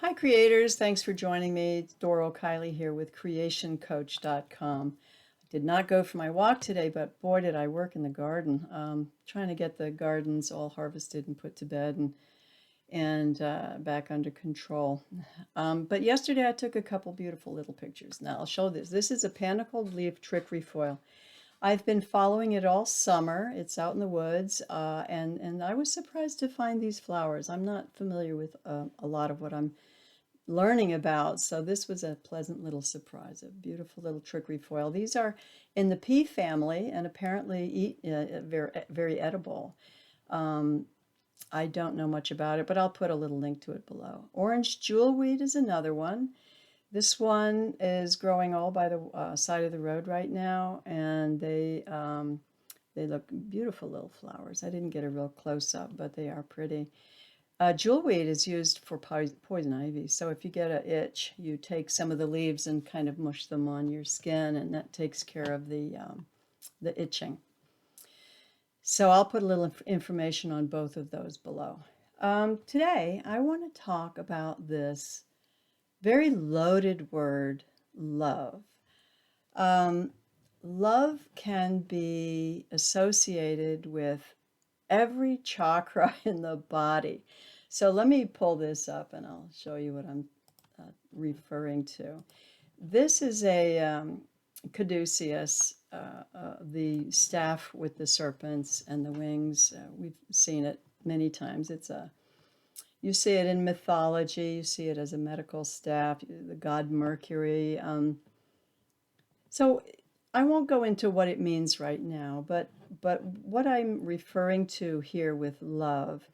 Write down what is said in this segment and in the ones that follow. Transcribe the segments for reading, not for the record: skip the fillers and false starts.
Hi, creators. Thanks for joining me. It's Doro Kiley here with creationcoach.com. I did not go for my walk today, but boy, did I work in the garden. Trying to get the gardens all harvested and put to bed and back under control. But yesterday I took a couple beautiful little pictures. Now I'll show this. This is a Panicledleaf Tickrefoil. I've been following it all summer. It's out in the woods, and I was surprised to find these flowers. I'm not familiar with a lot of what I'm learning about, so this was a pleasant little surprise, a beautiful little Tickrefoil. These are in the pea family and apparently very edible. Um, I don't know much about it, but I'll put a little link to it below. Orange jewelweed is another one. This one is growing all by the side of the road right now, and they look beautiful little flowers. I didn't get a real close up, but they are pretty. Jewelweed is used for poison ivy. So if you get an itch, you take some of the leaves and kind of mush them on your skin, and that takes care of the itching. So I'll put a little information on both of those below. Today, I want to talk about this very loaded word, love. Um, Love can be associated with every chakra in the body. So let me pull this up and I'll show you what I'm referring to. This is a caduceus, the staff with the serpents and the wings. We've seen it many times. You see it in mythology. You see it as a medical staff. The god Mercury. So I won't go into what it means right now, but what I'm referring to here with love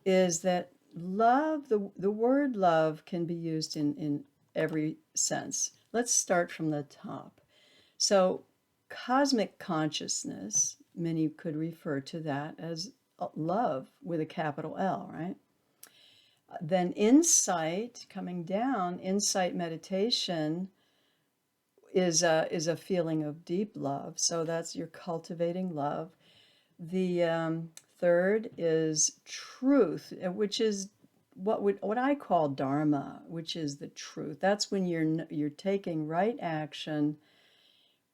is that love, the word love can be used in every sense. Let's start from the top. So cosmic consciousness, many could refer to that as love with a capital L, right? Then insight, coming down, insight meditation is a feeling of deep love. So that's you're cultivating love. The third is truth, which is what I call dharma, which is the truth. That's when you're taking right action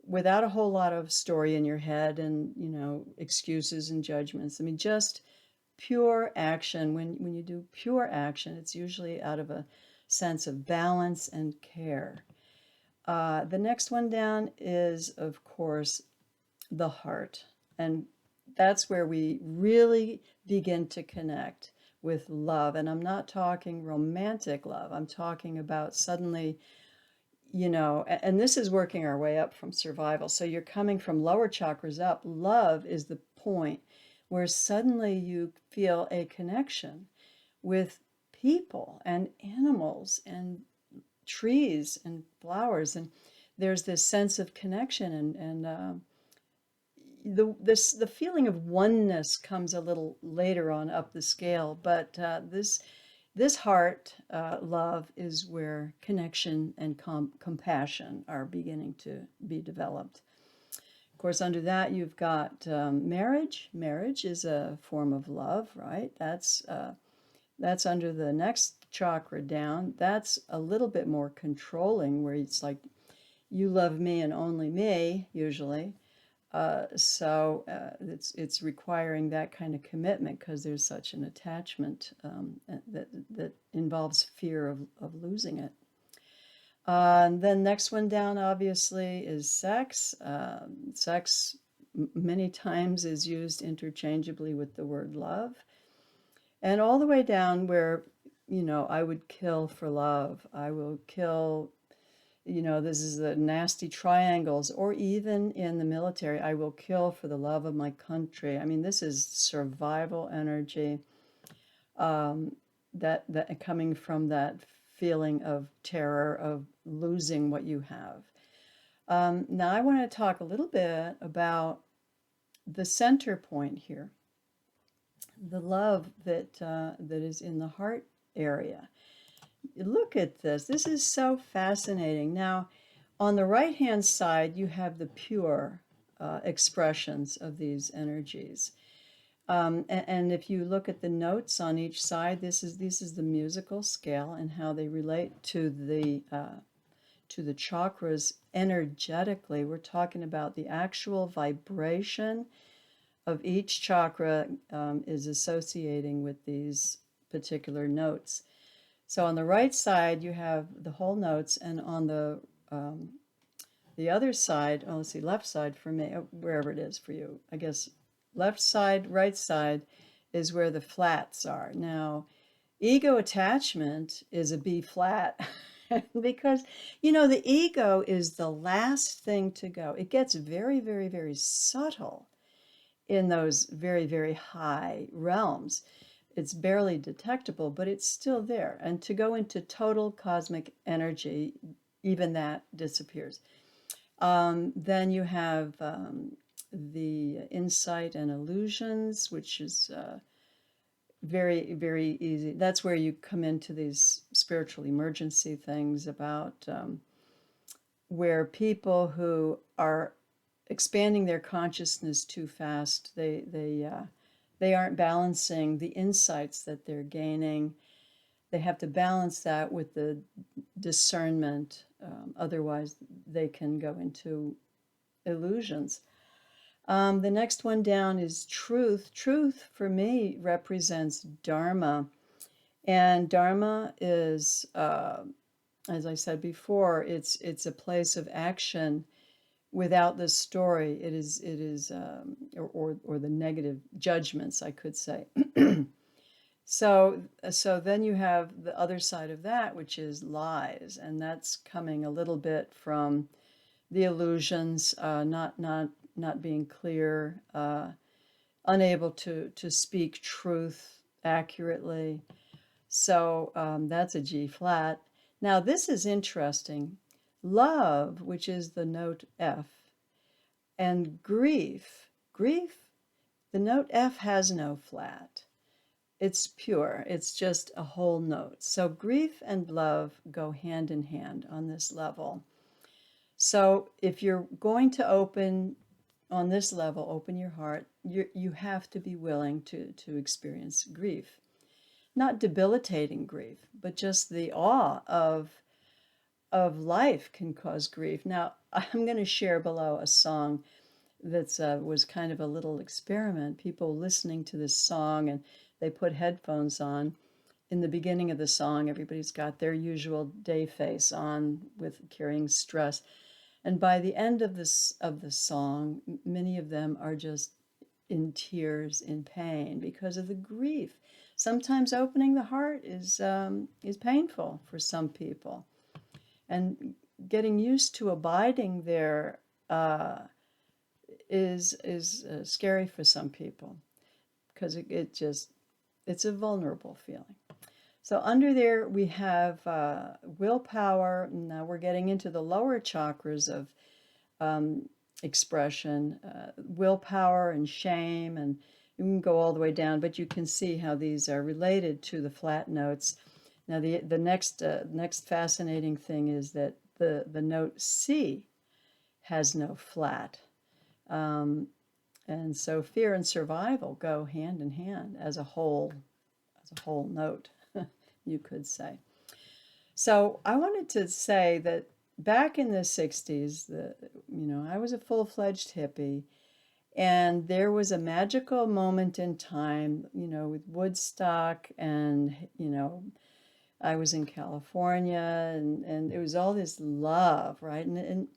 without a whole lot of story in your head and excuses and judgments. I mean, just pure action. When you do pure action, it's usually out of a sense of balance and care. The next one down is, of course, the heart. And that's where we really begin to connect with love. And I'm not talking romantic love. I'm talking about suddenly, and this is working our way up from survival. So you're coming from lower chakras up. Love is the point where suddenly you feel a connection with people and animals and trees and flowers, and there's this sense of connection, and the feeling of oneness comes a little later on up the scale, but this heart love is where connection and compassion are beginning to be developed. Of course, under that you've got marriage. Marriage is a form of love, right? That's under the next chakra down. That's a little bit more controlling, where it's like, you love me and only me, usually. It's requiring that kind of commitment because there's such an attachment that involves fear of losing it. Then next one down, obviously, is sex. Sex many times is used interchangeably with the word love. And all the way down where, I would kill for love. I will kill, this is the nasty triangles, or even in the military, I will kill for the love of my country. I mean, this is survival energy that coming from that feeling of terror of losing what you have. Now, I want to talk a little bit about the center point here. The love that is in the heart area. Look at this. This is so fascinating. Now, on the right-hand side, you have the pure expressions of these energies. And if you look at the notes on each side, this is the musical scale and how they relate to the chakras energetically. We're talking about the actual vibration of each chakra is associating with these particular notes. So on the right side, you have the whole notes, and on the other side, oh, let's see, left side for me, wherever it is for you, I guess left side, right side is where the flats are. Now, ego attachment is a B flat because, the ego is the last thing to go. It gets very, very, very subtle in those very, very high realms. It's barely detectable, but it's still there. And to go into total cosmic energy, even that disappears. Then you have the insight and illusions, which is very, very easy. That's where you come into these spiritual emergency things about where people who are expanding their consciousness too fast, they aren't balancing the insights that they're gaining. They have to balance that with the discernment. Otherwise, they can go into illusions. The next one down is truth. Truth, for me, represents Dharma. And Dharma is, as I said before, it's a place of action without the story. It is or the negative judgments, I could say. So then you have the other side of that, which is lies, and that's coming a little bit from the illusions, not being clear, unable to speak truth accurately. So that's a G flat. Now this is interesting. Love, which is the note F, and grief, the note F has no flat. It's pure. It's just a whole note. So grief and love go hand in hand on this level. So if you're going to open on this level, open your heart, you have to be willing to experience grief. Not debilitating grief, but just the awe of life can cause grief. Now, I'm going to share below a song that was kind of a little experiment. People listening to this song, and they put headphones on. In the beginning of the song, everybody's got their usual day face on with carrying stress. And by the end of the song, many of them are just in tears, in pain because of the grief. Sometimes opening the heart is painful for some people, and getting used to abiding there is scary for some people because it's a vulnerable feeling. So under there we have willpower. Now we're getting into the lower chakras of expression, willpower and shame, and you can go all the way down, but you can see how these are related to the flat notes. Now the next fascinating thing is that the note C has no flat. And so fear and survival go hand in hand as a whole note, you could say. So I wanted to say that back in the 60s, I was a full-fledged hippie, and there was a magical moment in time, with Woodstock, and, I was in California, and it was all this love, right? And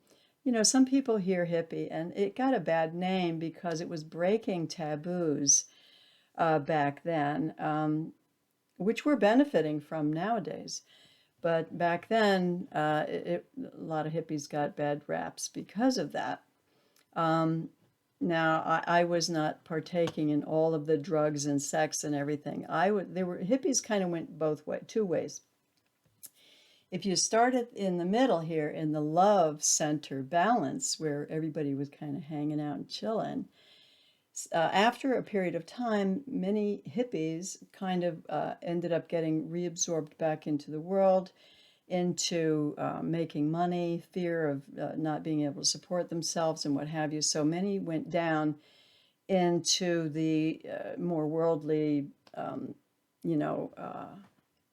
some people hear hippie, and it got a bad name because it was breaking taboos back then, which we're benefiting from nowadays. But back then, a lot of hippies got bad raps because of that. Now, I was not partaking in all of the drugs and sex and everything. Hippies kind of went two ways. If you started in the middle here, in the love center balance, where everybody was kind of hanging out and chilling, after a period of time, many hippies kind of ended up getting reabsorbed back into the world, into making money, fear of not being able to support themselves and what have you. So many went down into the more worldly, you know,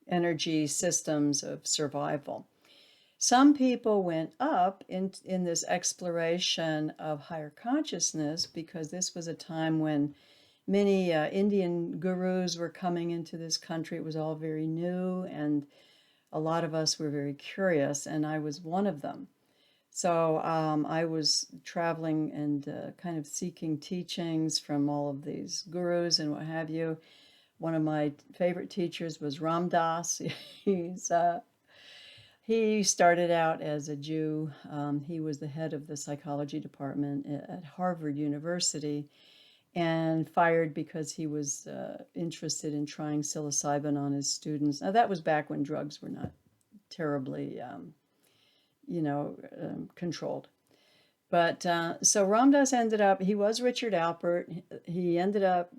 energy systems of survival. Some people went up in this exploration of higher consciousness because this was a time when many Indian gurus were coming into this country. It was all very new, and a lot of us were very curious, and I was one of them. So I was traveling and kind of seeking teachings from all of these gurus and what have you. One of my favorite teachers was Ram Dass. He's He started out as a Jew. He was the head of the psychology department at Harvard University, and fired because he was interested in trying psilocybin on his students. Now, that was back when drugs were not terribly, controlled. But so Ram Dass ended up, he was Richard Alpert. He ended up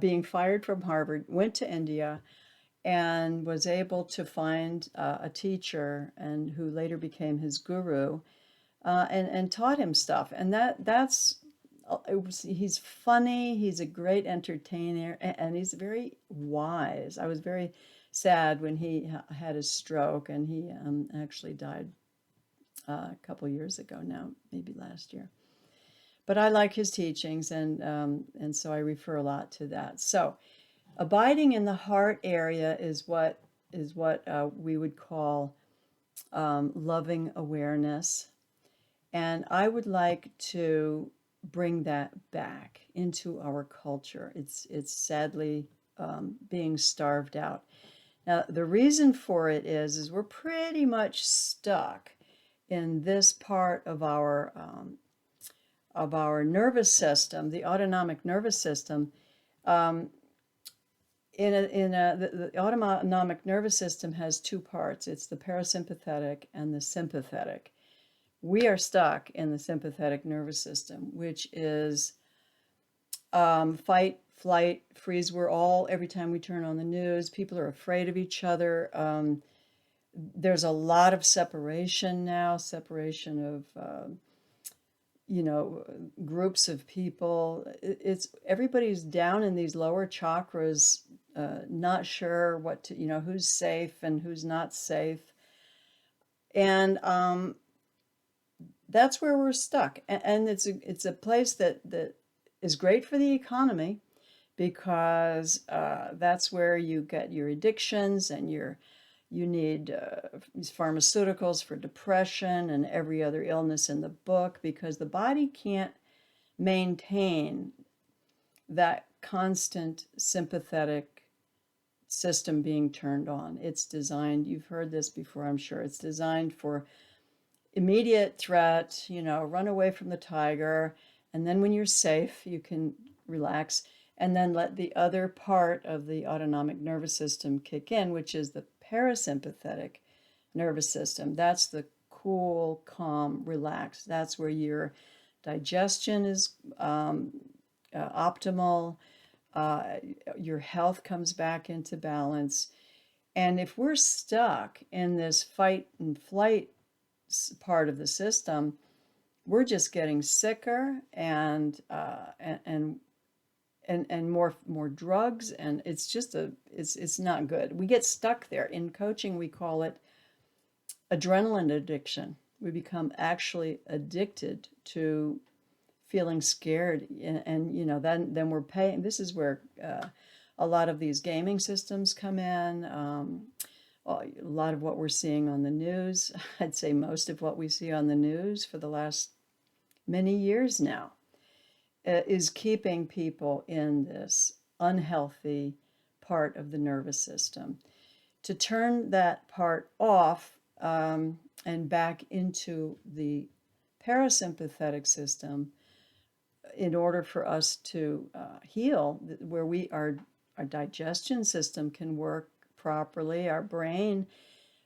being fired from Harvard, went to India, and was able to find a teacher, and who later became his guru, and taught him stuff. And that's he's funny, he's a great entertainer, and he's very wise. I was very sad when he had his stroke, and he actually died a couple years ago now, maybe last year. But I like his teachings, and so I refer a lot to that. So abiding in the heart area is what we would call loving awareness. And I would like to bring that back into our culture. It's sadly being starved out. Now, the reason for it is we're pretty much stuck in this part of our nervous system, the autonomic nervous system. The autonomic nervous system has two parts. It's the parasympathetic and the sympathetic. We are stuck in the sympathetic nervous system, which is fight, flight, freeze. Every time we turn on the news, people are afraid of each other. There's a lot of separation now, separation of, groups of people. Everybody's down in these lower chakras, not sure what to, who's safe and who's not safe. And that's where we're stuck. And it's a place that is great for the economy, because that's where you get your addictions, and you need pharmaceuticals for depression and every other illness in the book, because the body can't maintain that constant sympathetic system being turned on. It's designed, you've heard this before, I'm sure, it's designed for immediate threat, run away from the tiger, and then when you're safe, you can relax, and then let the other part of the autonomic nervous system kick in, which is the parasympathetic nervous system. That's the cool, calm, relaxed. That's where your digestion is optimal. Your health comes back into balance. And if we're stuck in this fight and flight part of the system, we're just getting sicker and more drugs, and it's just it's not good. We get stuck there. In coaching, we call it adrenaline addiction. We become actually addicted to feeling scared, and then we're paying. This is where a lot of these gaming systems come in. A lot of what we're seeing on the news, I'd say most of what we see on the news for the last many years now, is keeping people in this unhealthy part of the nervous system. To turn that part off and back into the parasympathetic system, in order for us to heal, where our digestion system can work properly, our brain,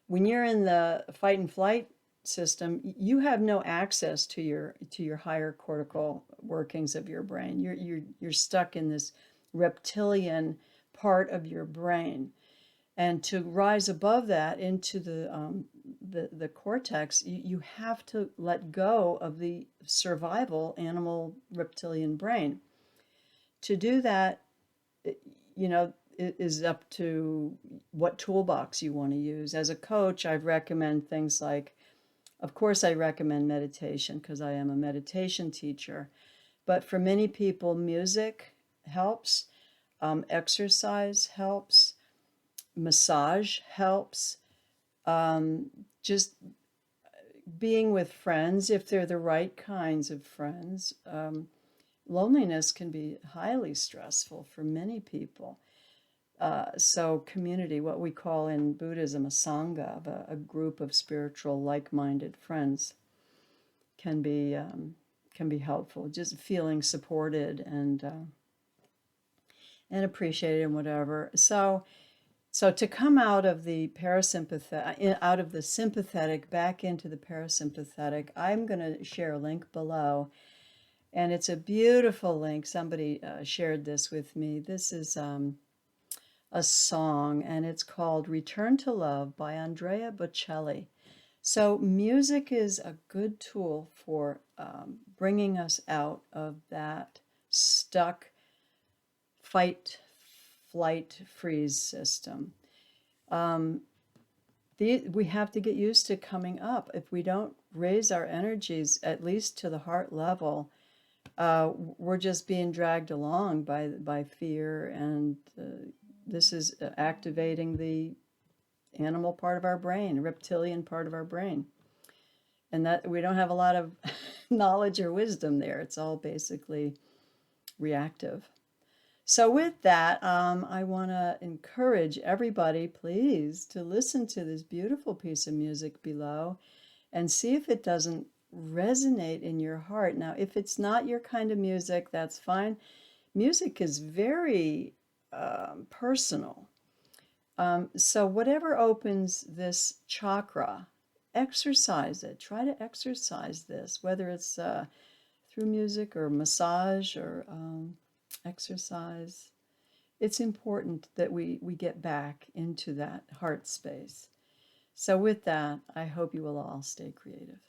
when you're in the fight and flight system, you have no access to your higher cortical workings of your brain. You're stuck in this reptilian part of your brain, and to rise above that into the cortex, you have to let go of the survival animal reptilian brain. to do that, you know, it is up to what toolbox you want to use. As a coach, I recommend things like, of course, I recommend meditation because I am a meditation teacher. But for many people, music helps, exercise helps, massage helps, just being with friends, if they're the right kinds of friends. Loneliness can be highly stressful for many people. So community, what we call in Buddhism a sangha, a group of spiritual like-minded friends, can be helpful. Just feeling supported and appreciated and whatever. So to come out of the parasympathetic, out of the sympathetic back into the parasympathetic, I'm going to share a link below, and it's a beautiful link. Somebody shared this with me. This is a song, and it's called "Return to Love" by Andrea Bocelli. So music is a good tool for bringing us out of that stuck fight, flight, freeze system. We have to get used to coming up. If we don't raise our energies, at least to the heart level, we're just being dragged along by fear, and this is activating the animal part of our brain, reptilian part of our brain. And that we don't have a lot of knowledge or wisdom there. It's all basically reactive. So with that, I want to encourage everybody, please, to listen to this beautiful piece of music below and see if it doesn't resonate in your heart. Now, if it's not your kind of music, that's fine. Music is very personal. So whatever opens this chakra, exercise it. Try to exercise this, whether it's through music or massage or exercise. It's important that we get back into that heart space. So with that, I hope you will all stay creative.